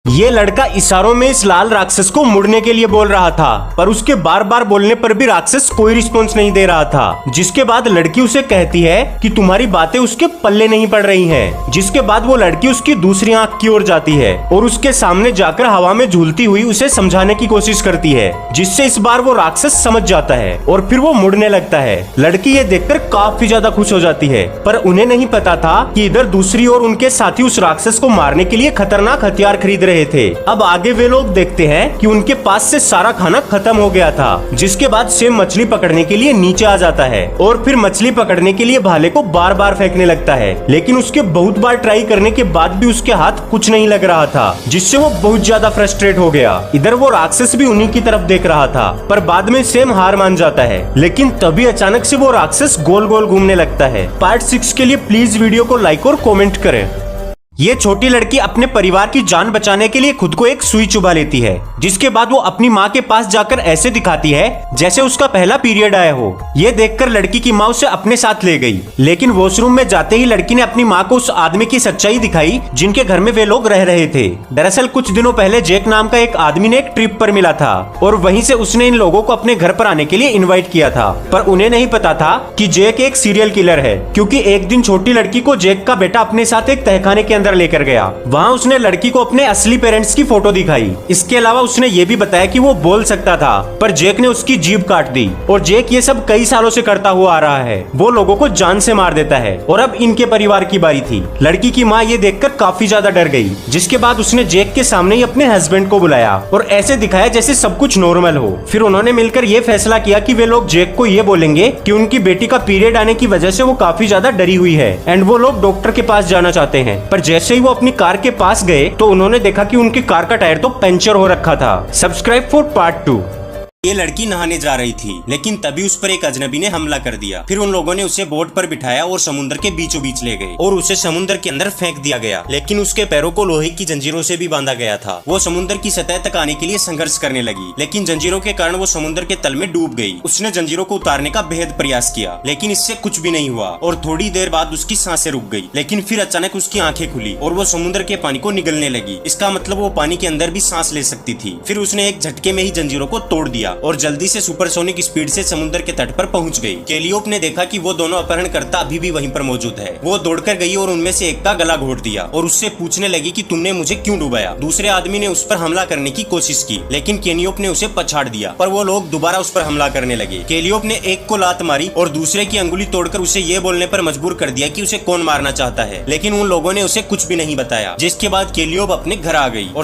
ये लड़का इशारों में इस लाल राक्षस को मुड़ने के लिए बोल रहा था, पर उसके बार बार बोलने पर भी राक्षस कोई रिस्पॉन्स नहीं दे रहा था। जिसके बाद लड़की उसे कहती है कि तुम्हारी बातें उसके पल्ले नहीं पड़ रही हैं। जिसके बाद वो लड़की उसकी दूसरी आंख की ओर जाती है और उसके सामने जाकर हवा में झूलती हुई उसे समझाने की कोशिश करती है, जिससे इस बार वो राक्षस समझ जाता है और फिर वो मुड़ने लगता है। लड़की ये देखकर काफी ज्यादा खुश हो जाती है, पर उन्हें नहीं पता था कि इधर दूसरी ओर उनके साथी उस राक्षस को मारने के लिए खतरनाक हथियार खरीद रहे थे। अब आगे वे लोग देखते हैं कि उनके पास से सारा खाना खत्म हो गया था। जिसके बाद सेम मछली पकड़ने के लिए नीचे आ जाता है और फिर मछली पकड़ने के लिए भाले को बार बार फेंकने लगता है, लेकिन उसके बहुत बार ट्राई करने के बाद भी उसके हाथ कुछ नहीं लग रहा था, जिससे वो बहुत ज्यादा फ्रस्ट्रेट हो गया। इधर वो राक्षस भी उन्हीं की तरफ देख रहा था, पर बाद में सेम हार मान जाता है। लेकिन तभी अचानक से वो राक्षस गोल गोल घूमने लगता है। पार्ट 6 के लिए प्लीज वीडियो को लाइक और कमेंट करें। ये छोटी लड़की अपने परिवार की जान बचाने के लिए खुद को एक सुई चुभा लेती है, जिसके बाद वो अपनी माँ के पास जाकर ऐसे दिखाती है जैसे उसका पहला पीरियड आया हो। ये देखकर लड़की की माँ उसे अपने साथ ले गई, लेकिन वॉशरूम में जाते ही लड़की ने अपनी माँ को उस आदमी की सच्चाई दिखाई जिनके घर में वे लोग रह रहे थे। दरअसल कुछ दिनों पहले जैक नाम का एक आदमी ने एक ट्रिप पर मिला था और वहीं से उसने इन लोगों को अपने घर पर आने के लिए इन्वाइट किया था, पर उन्हें नहीं पता था कि जैक एक सीरियल किलर है, क्योंकि एक दिन छोटी लड़की को जैक का बेटा अपने साथ एक तहखाने के लेकर गया। वहाँ उसने लड़की को अपने असली पेरेंट्स की फोटो दिखाई। इसके अलावा उसने ये भी बताया कि वो बोल सकता था, पर जैक ने उसकी जीभ काट दी और जैक ये सब कई सालों से करता हुआ आ रहा है। वो लोगों को जान से मार देता है और अब इनके परिवार की बारी थी। लड़की की माँ ये देखकर काफी ज्यादा डर गई, जिसके बाद उसने जैक के सामने ही अपने हस्बैंड को बुलाया और ऐसे दिखाया जैसे सब कुछ नॉर्मल हो। फिर उन्होंने मिलकर ये फैसला किया कि वे लोग जैक को ये बोलेंगे कि उनकी बेटी का पीरियड आने की वजह से वो काफी ज्यादा डरी हुई है एंड वो लोग डॉक्टर के पास जाना चाहते हैं। पर जैसे ही वो अपनी कार के पास गए तो उन्होंने देखा कि उनकी कार का टायर तो पंचर हो रखा था। Subscribe for part 2। ये लड़की नहाने जा रही थी, लेकिन तभी उस पर एक अजनबी ने हमला कर दिया। फिर उन लोगों ने उसे बोट पर बिठाया और समुद्र के बीचों बीच ले गए और उसे समुद्र के अंदर फेंक दिया गया, लेकिन उसके पैरों को लोहे की जंजीरों से भी बांधा गया था। वो समुद्र की सतह तक आने के लिए संघर्ष करने लगी, लेकिन जंजीरों के कारण वो समुद्र के तल में डूब गई। उसने जंजीरों को उतारने का बेहद प्रयास किया, लेकिन इससे कुछ भी नहीं हुआ और थोड़ी देर बाद उसकी सांसें रुक गई। लेकिन फिर अचानक उसकी आंखें खुली और वो समुद्र के पानी को निगलने लगी। इसका मतलब वो पानी के अंदर भी सांस ले सकती थी। फिर उसने एक झटके में ही जंजीरों को तोड़ दिया और जल्दी से सुपरसोनिक स्पीड से समुद्र के तट पर पहुंच गई। केलियोप ने देखा कि वो दोनों अपहरणकर्ता अभी भी वहीं पर मौजूद है। वो दौड़कर गई और उनमें से एक का गला घोट दिया और उससे पूछने लगी कि तुमने मुझे क्यों डुबाया। दूसरे आदमी ने उस पर हमला करने की कोशिश की, लेकिन केलियोप ने उसे पछाड़ दिया, पर वो लोग दोबारा उस पर हमला करने लगे। केलियोप ने एक को लात मारी और दूसरे की अंगुली तोड़कर उसे ये बोलने पर मजबूर कर दिया कि उसे कौन मारना चाहता है, लेकिन उन लोगों ने उसे कुछ भी नहीं बताया। जिसके बाद केलियोप अपने घर आ गई और